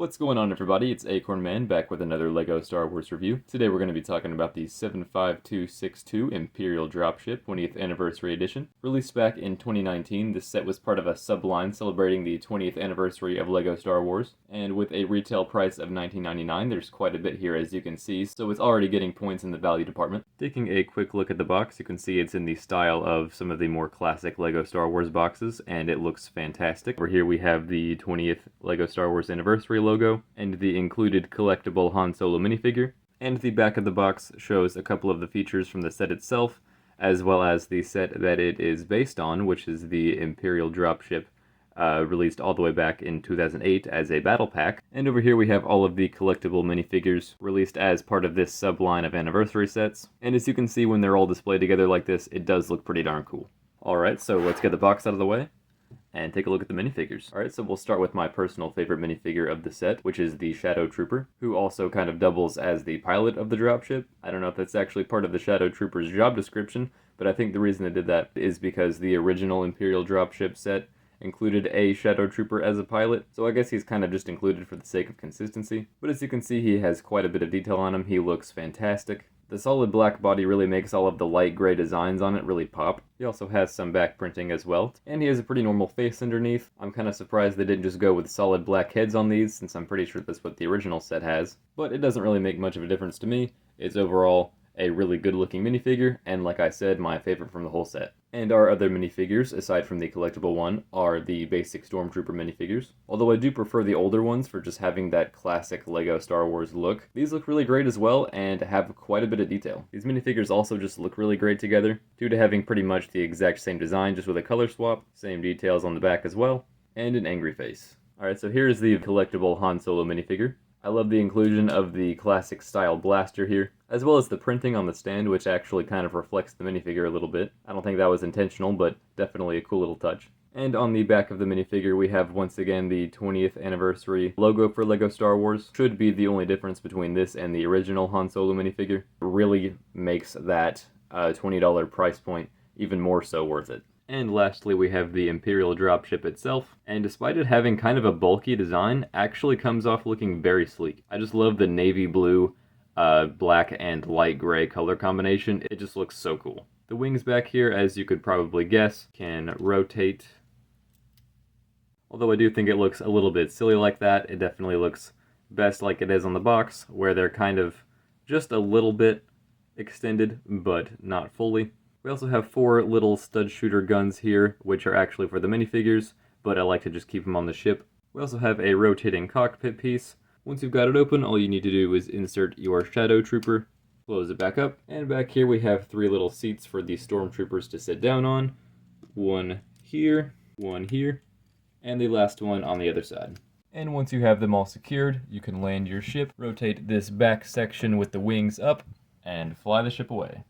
What's going on, everybody? It's Acorn Man back with another LEGO Star Wars review. Today we're going to be talking about the 75262 Imperial Dropship 20th Anniversary Edition. Released back in 2019, this set was part of a subline celebrating the 20th anniversary of LEGO Star Wars, and with a retail price of $19.99, there's quite a bit here as you can see, so it's already getting points in the value department. Taking a quick look at the box, you can see it's in the style of some of the more classic LEGO Star Wars boxes, and it looks fantastic. Over here we have the 20th LEGO Star Wars Anniversary logo, and the included collectible Han Solo minifigure. And the back of the box shows a couple of the features from the set itself, as well as the set that it is based on, which is the Imperial Dropship, released all the way back in 2008 as a battle pack. And over here we have all of the collectible minifigures released as part of this subline of anniversary sets. And as you can see, when they're all displayed together like this, it does look pretty darn cool. Alright, so let's get the box out of the way and take a look at the minifigures. Alright, so we'll start with my personal favorite minifigure of the set, which is the Shadow Trooper, who also kind of doubles as the pilot of the dropship. I don't know if that's actually part of the Shadow Trooper's job description, but I think the reason they did that is because the original Imperial Dropship set included a Shadow Trooper as a pilot, so I guess he's kind of just included for the sake of consistency. But as you can see, he has quite a bit of detail on him. He looks fantastic. The solid black body really makes all of the light gray designs on it really pop. He also has some back printing as well, and he has a pretty normal face underneath. I'm kind of surprised they didn't just go with solid black heads on these, since I'm pretty sure that's what the original set has. But it doesn't really make much of a difference to me. It's overall a really good looking minifigure, and like I said, my favorite from the whole set. And our other minifigures, aside from the collectible one, are the basic Stormtrooper minifigures. Although I do prefer the older ones for just having that classic LEGO Star Wars look. These look really great as well, and have quite a bit of detail. These minifigures also just look really great together, due to having pretty much the exact same design, just with a color swap, same details on the back as well, and an angry face. Alright, so here's the collectible Han Solo minifigure. I love the inclusion of the classic style blaster here, as well as the printing on the stand, which actually kind of reflects the minifigure a little bit. I don't think that was intentional, but definitely a cool little touch. And on the back of the minifigure, we have once again the 20th anniversary logo for LEGO Star Wars. Should be the only difference between this and the original Han Solo minifigure. It really makes that $20 price point even more so worth it. And lastly, we have the Imperial Dropship itself, and despite it having kind of a bulky design, actually comes off looking very sleek. I just love the navy blue, black and light gray color combination. It just looks so cool. The wings back here, as you could probably guess, can rotate. Although I do think it looks a little bit silly like that, it definitely looks best like it is on the box, where they're kind of just a little bit extended, but not fully. We also have 4 little stud shooter guns here, which are actually for the minifigures, but I like to just keep them on the ship. We also have a rotating cockpit piece. Once you've got it open, all you need to do is insert your Shadow Trooper, close it back up, and back here we have 3 little seats for the Stormtroopers to sit down on. One here, and the last one on the other side. And once you have them all secured, you can land your ship, rotate this back section with the wings up, and fly the ship away.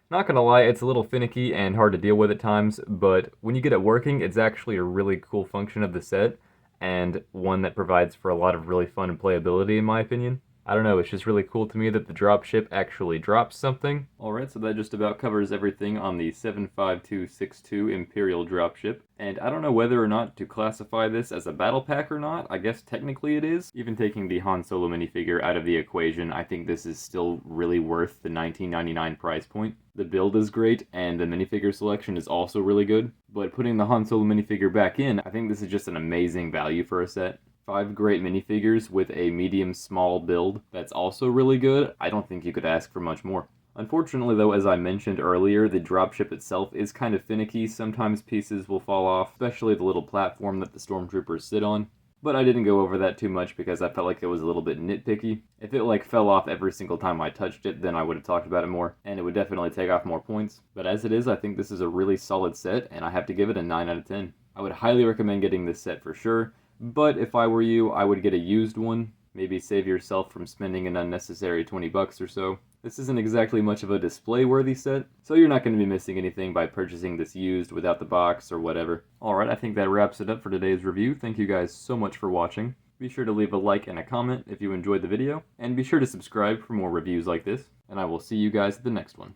Not gonna lie, it's a little finicky and hard to deal with at times, but when you get it working, it's actually a really cool function of the set, and one that provides for a lot of really fun playability in my opinion. I don't know, it's just really cool to me that the dropship actually drops something. Alright, so that just about covers everything on the 75262 Imperial Dropship. And I don't know whether or not to classify this as a battle pack or not. I guess technically it is. Even taking the Han Solo minifigure out of the equation, I think this is still really worth the $19.99 price point. The build is great, and the minifigure selection is also really good. But putting the Han Solo minifigure back in, I think this is just an amazing value for a set. 5 great minifigures with a medium-small build that's also really good. I don't think you could ask for much more. Unfortunately though, as I mentioned earlier, the dropship itself is kind of finicky. Sometimes pieces will fall off, especially the little platform that the Stormtroopers sit on. But I didn't go over that too much because I felt like it was a little bit nitpicky. If it like fell off every single time I touched it, then I would have talked about it more, and it would definitely take off more points. But as it is, I think this is a really solid set, and I have to give it a 9 out of 10. I would highly recommend getting this set for sure. But if I were you, I would get a used one. Maybe save yourself from spending an unnecessary 20 bucks or so. This isn't exactly much of a display-worthy set, so you're not going to be missing anything by purchasing this used without the box or whatever. Alright, I think that wraps it up for today's review. Thank you guys so much for watching. Be sure to leave a like and a comment if you enjoyed the video, and be sure to subscribe for more reviews like this, and I will see you guys at the next one.